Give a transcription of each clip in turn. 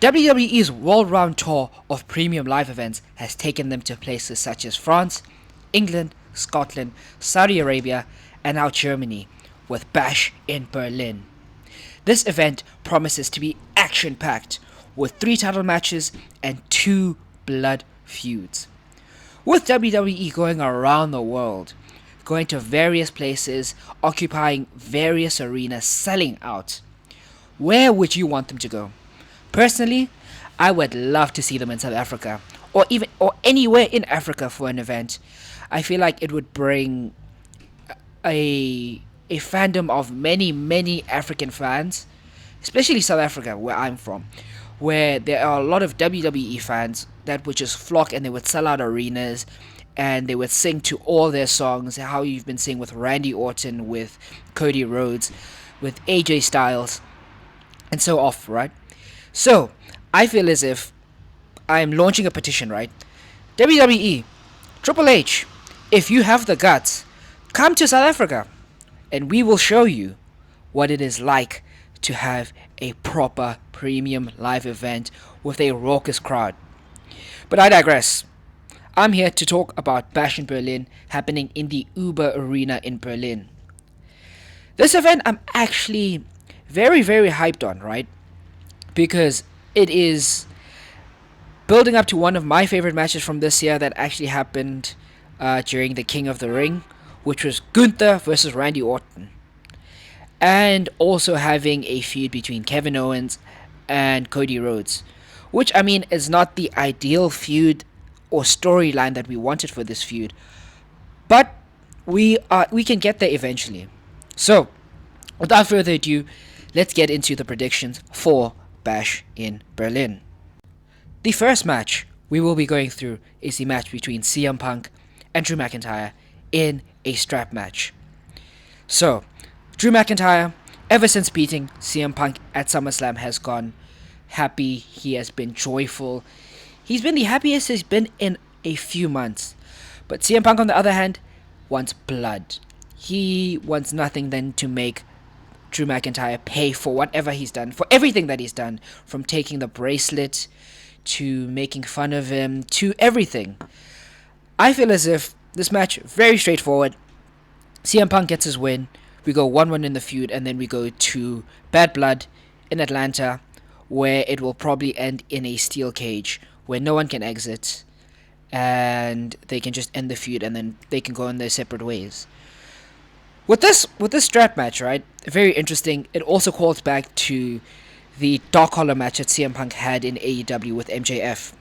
WWE's world-round tour of premium live events has taken them to places such as France, England, Scotland, Saudi Arabia, and now Germany, with Bash in Berlin. This event promises to be action-packed, with 3 title matches and 2 blood feuds. With WWE going around the world, going to various places, occupying various arenas, selling out, where would you want them to go? Personally, I would love to see them in South Africa, or anywhere in Africa for an event. I feel like it would bring a fandom of many African fans, especially South Africa, where I'm from, where there are a lot of WWE fans that would just flock and they would sell out arenas and they would sing to all their songs, how you've been seeing with Randy Orton, with Cody Rhodes, with AJ Styles, and so off, right? So, I feel as if I am launching a petition, right? WWE, Triple H, if you have the guts, come to South Africa, and we will show you what it is like to have a proper premium live event with a raucous crowd. But I digress. I'm here to talk about Bash in Berlin, happening in the Uber Arena in Berlin. This event I'm actually very hyped on, right? Because it is building up to one of my favorite matches from this year that actually happened during the King of the Ring, which was Gunther versus Randy Orton. And also having a feud between Kevin Owens and Cody Rhodes, which, I mean, is not the ideal feud or storyline that we wanted for this feud, but we can get there eventually. So, without further ado, let's get into the predictions for Bash in Berlin. The first match we will be going through is the match between CM Punk and Drew McIntyre in a strap match. So, Drew McIntyre, ever since beating CM Punk at SummerSlam, has gone happy. He has been joyful. He's been the happiest he's been in a few months. But CM Punk, on the other hand, wants blood. He wants nothing than to make Drew McIntyre pay for whatever he's done, for everything that he's done, from taking the bracelet to making fun of him to everything. I feel as if this match, very straightforward. CM Punk gets his win. We go 1-1 in the feud, and then we go to Bad Blood in Atlanta, where it will probably end in a steel cage where no one can exit, and they can just end the feud, and then they can go in their separate ways. With this strap match, right, very interesting. It also calls back to the Dark Collar match that CM Punk had in AEW with MJF.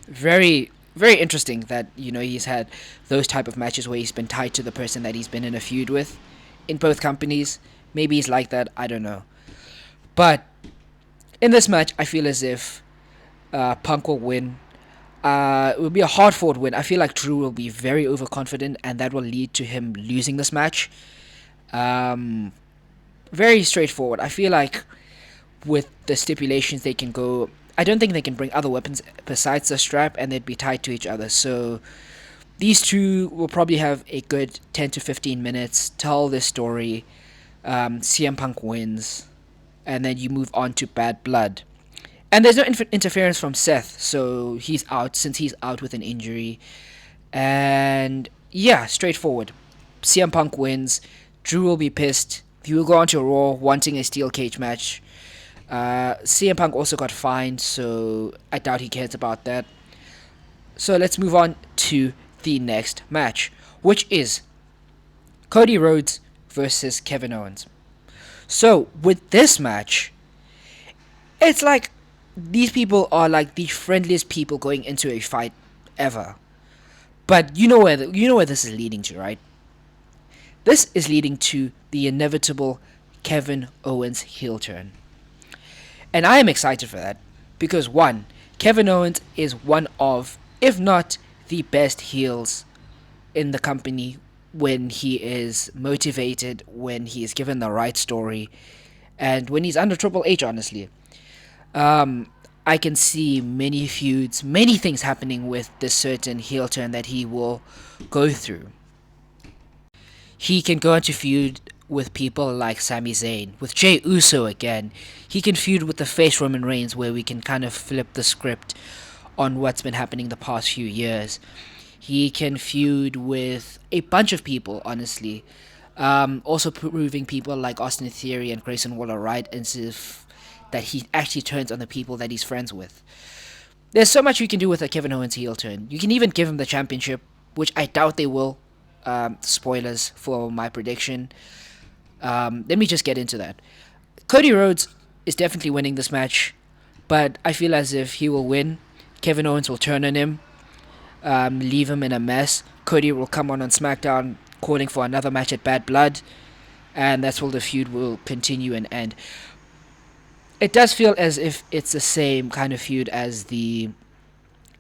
Very interesting that, you know, he's had those type of matches where he's been tied to the person that he's been in a feud with in both companies. Maybe he's like that, I don't know. But in this match, I feel as if Punk will win. It will be a hard-fought win. I feel like Drew will be very overconfident, and that will lead to him losing this match. Very straightforward. I feel like with the stipulations they can go, I don't think they can bring other weapons besides the strap, and they'd be tied to each other. So these two will probably have a good 10 to 15 minutes, tell this story. CM Punk wins, and then you move on to Bad Blood. And there's no interference from Seth, so he's out, since he's out with an injury. And yeah, straightforward. CM Punk wins. Drew will be pissed. He will go on to Raw wanting a steel cage match. CM Punk also got fined, so I doubt he cares about that. So let's move on to the next match, which is Cody Rhodes versus Kevin Owens. So with this match, it's like these people are like the friendliest people going into a fight ever. But you know where this is leading to, right? This is leading to the inevitable Kevin Owens heel turn. And I am excited for that because, one, Kevin Owens is one of, if not the best heels in the company when he is motivated, when he is given the right story, and when he's under Triple H, honestly. I can see many feuds, many things happening with this certain heel turn that he will go through. He can go into feud with people like Sami Zayn, with Jey Uso again. He can feud with the face Roman Reigns, where we can kind of flip the script on what's been happening the past few years. He can feud with a bunch of people, honestly. Also proving people like Austin Theory and Grayson Waller right, as if that he actually turns on the people that he's friends with. There's so much you can do with a Kevin Owens heel turn. You can even give him the championship, which I doubt they will. Spoilers for my prediction. Let me just get into that. Cody Rhodes is definitely winning this match, but I feel as if he will win. Kevin Owens will turn on him, leave him in a mess. Cody will come on SmackDown calling for another match at Bad Blood, and that's where the feud will continue and end. It does feel as if it's the same kind of feud as the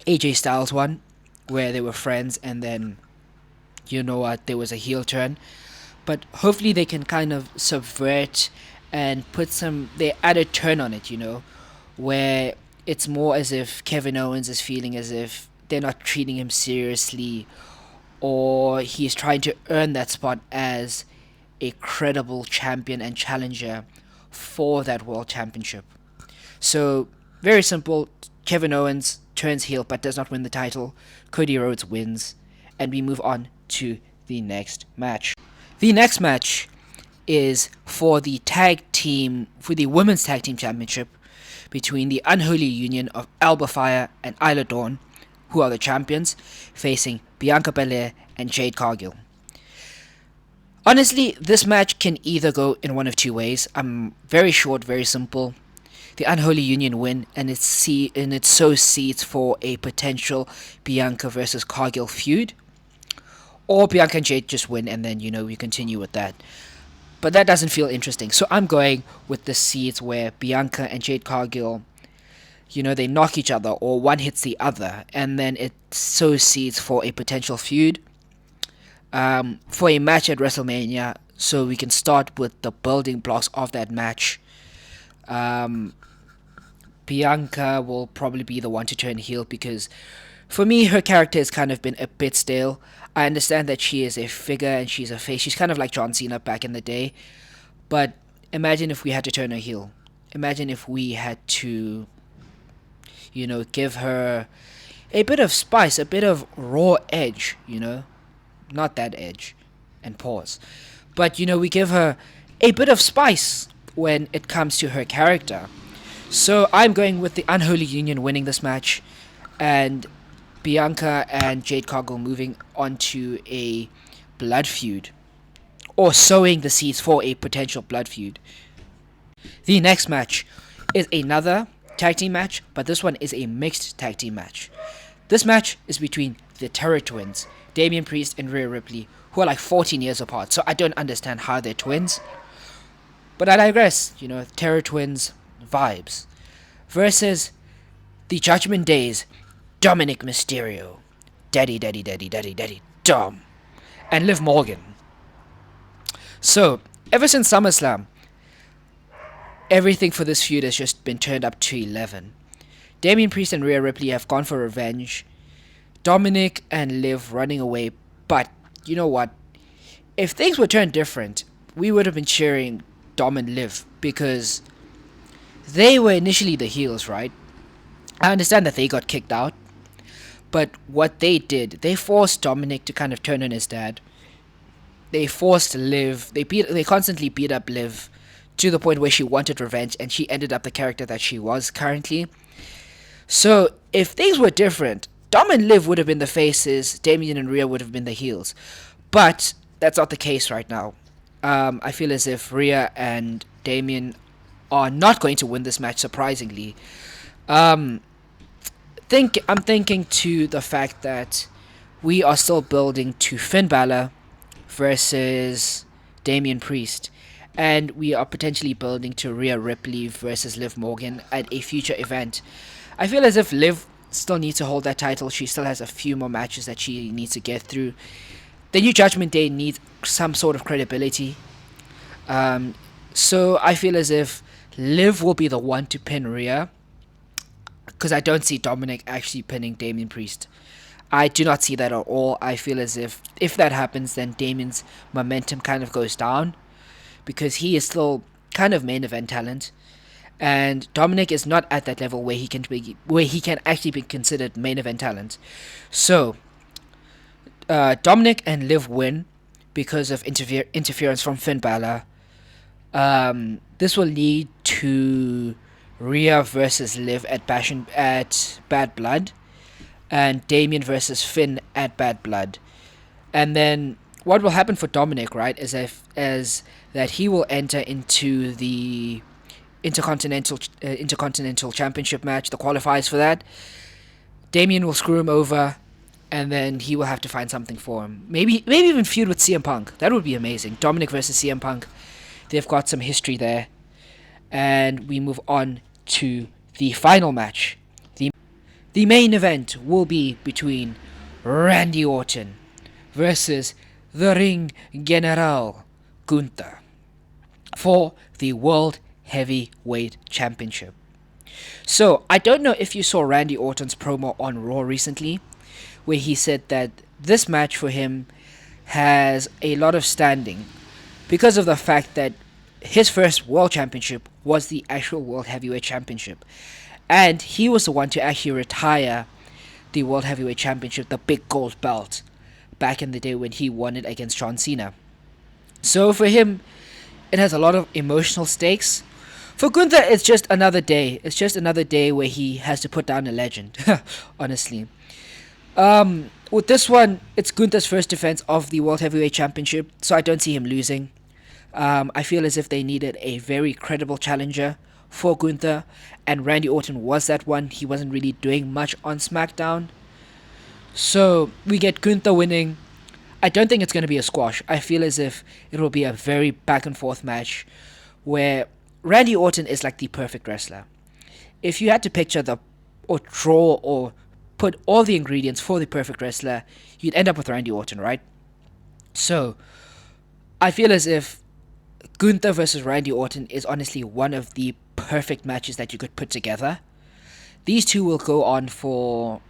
AJ Styles one, where they were friends and then, you know what, there was a heel turn. But hopefully they can kind of subvert and put their added turn on it, where it's more as if Kevin Owens is feeling as if they're not treating him seriously, or he's trying to earn that spot as a credible champion and challenger for that world championship. So, very simple. Kevin Owens turns heel but does not win the title. Cody Rhodes wins, and we move on to the next match. The next match is for the women's tag team championship between the unholy union of Alba Fire and Isla Dawn, who are the champions, facing Bianca Belair and Jade Cargill. Honestly, this match can either go in one of two ways. Very short, very simple. The Unholy Union win, and it sows seeds for a potential Bianca versus Cargill feud. Or Bianca and Jade just win, and then, we continue with that. But that doesn't feel interesting. So I'm going with the seeds where Bianca and Jade Cargill, they knock each other, or one hits the other, and then it sows seeds for a potential feud. For a match at WrestleMania, so we can start with the building blocks of that match. Bianca will probably be the one to turn heel, because for me, her character has kind of been a bit stale. I understand that she is a figure and she's a face. She's kind of like John Cena back in the day. But imagine if we had to turn her heel. Imagine if we had to, give her a bit of spice, a bit of raw edge, Not that edge. And pause. But, we give her a bit of spice when it comes to her character. So I'm going with the Unholy Union winning this match, and Bianca and Jade Cargill moving on to a blood feud, or sowing the seeds for a potential blood feud. The next match is another tag team match, but this one is a mixed tag team match. This match is between the Terror Twins, Damian Priest and Rhea Ripley, who are like 14 years apart, so I don't understand how they're twins. But I digress, Terror Twins vibes, versus the Judgment Day's Dominic Mysterio, Daddy, Dom, and Liv Morgan. So, ever since SummerSlam, everything for this feud has just been turned up to 11. Damian Priest and Rhea Ripley have gone for revenge. Dominic and Liv running away, but you know what? If things were turned different, we would have been cheering Dom and Liv, because they were initially the heels, right? I understand that they got kicked out, but what they did, they forced Dominic to kind of turn on his dad. They forced Liv, they constantly beat up Liv to the point where she wanted revenge, and she ended up the character that she was currently. So, if things were different, Dom and Liv would have been the faces, Damian and Rhea would have been the heels. But that's not the case right now. I feel as if Rhea and Damian are not going to win this match, surprisingly. I'm thinking to the fact that we are still building to Finn Balor versus Damian Priest, and we are potentially building to Rhea Ripley versus Liv Morgan at a future event. I feel as if Liv still needs to hold that title. She still has a few more matches that she needs to get through. The New Judgment Day needs some sort of credibility. So I feel as if Liv will be the one to pin Rhea, because I don't see Dominic actually pinning Damian Priest. I do not see that at all. I feel as if that happens, then Damian's momentum kind of goes down. because he is still kind of main event talent, and Dominic is not at that level where he can actually be considered main event talent. So Dominic and Liv win because of interference from Finn Balor. This will lead to Rhea versus Liv at Bad Blood, and Damien versus Finn at Bad Blood. And then what will happen for Dominic, right, is that he will enter into the Intercontinental Championship match, the qualifiers for that. Damien will screw him over, and then he will have to find something for him. Maybe even feud with CM Punk. That would be amazing. Dominic versus CM Punk. They've got some history there. And we move on to the final match. The main event will be between Randy Orton versus the Ring General Gunther for the World Heavyweight Championship. So, I don't know if you saw Randy Orton's promo on Raw recently, where he said that this match for him has a lot of standing because of the fact that his first World Championship was the actual World Heavyweight Championship. And he was the one to actually retire the World Heavyweight Championship, the big gold belt, back in the day when he won it against John Cena. So for him, it has a lot of emotional stakes. For Gunther, it's just another day. It's just another day where he has to put down a legend, honestly. With this one, it's Gunther's first defense of the World Heavyweight Championship, so I don't see him losing. I feel as if they needed a very credible challenger for Gunther, and Randy Orton was that one. He wasn't really doing much on SmackDown. So we get Gunther winning. I don't think it's going to be a squash. I feel as if it will be a very back and forth match where Randy Orton is like the perfect wrestler. If you had to picture or draw or put all the ingredients for the perfect wrestler, you'd end up with Randy Orton, right? So I feel as if Gunther versus Randy Orton is honestly one of the perfect matches that you could put together. These two will go on for,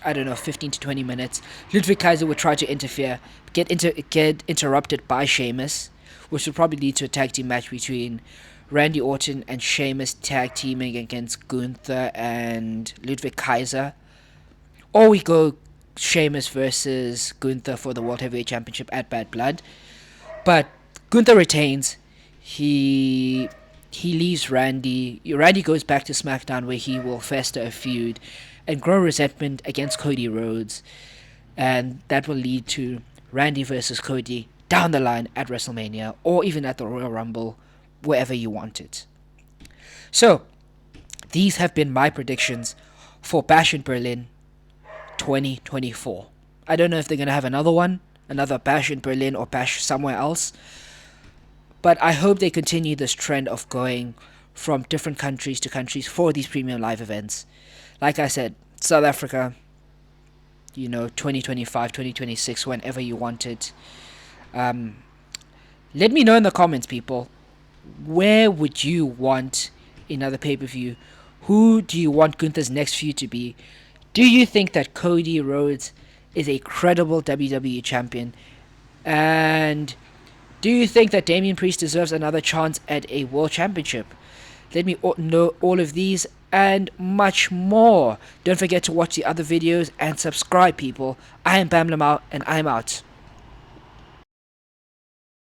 I don't know, 15 to 20 minutes. Ludwig Kaiser would try to interfere, get interrupted by Sheamus, which would probably lead to a tag team match between Randy Orton and Sheamus tag teaming against Gunther and Ludwig Kaiser. Or we go Sheamus versus Gunther for the World Heavyweight Championship at Bad Blood. But Gunther retains. He leaves Randy. Randy goes back to SmackDown, where he will fester a feud and grow resentment against Cody Rhodes. And that will lead to Randy versus Cody down the line at WrestleMania, or even at the Royal Rumble, wherever you want it. So, these have been my predictions for Bash in Berlin 2024. I don't know if they're going to have another Bash in Berlin or Bash somewhere else, but I hope they continue this trend of going from different countries to countries for these premium live events. Like I said, South Africa, 2025, 2026, whenever you want it. Let me know in the comments, people. Where would you want another pay-per-view? Who do you want Gunther's next feud to be? Do you think that Cody Rhodes is a credible WWE champion? And do you think that Damian Priest deserves another chance at a world championship? Let me know all of these and much more. Don't forget to watch the other videos and subscribe, people. I am Bam Lamau, and I'm out.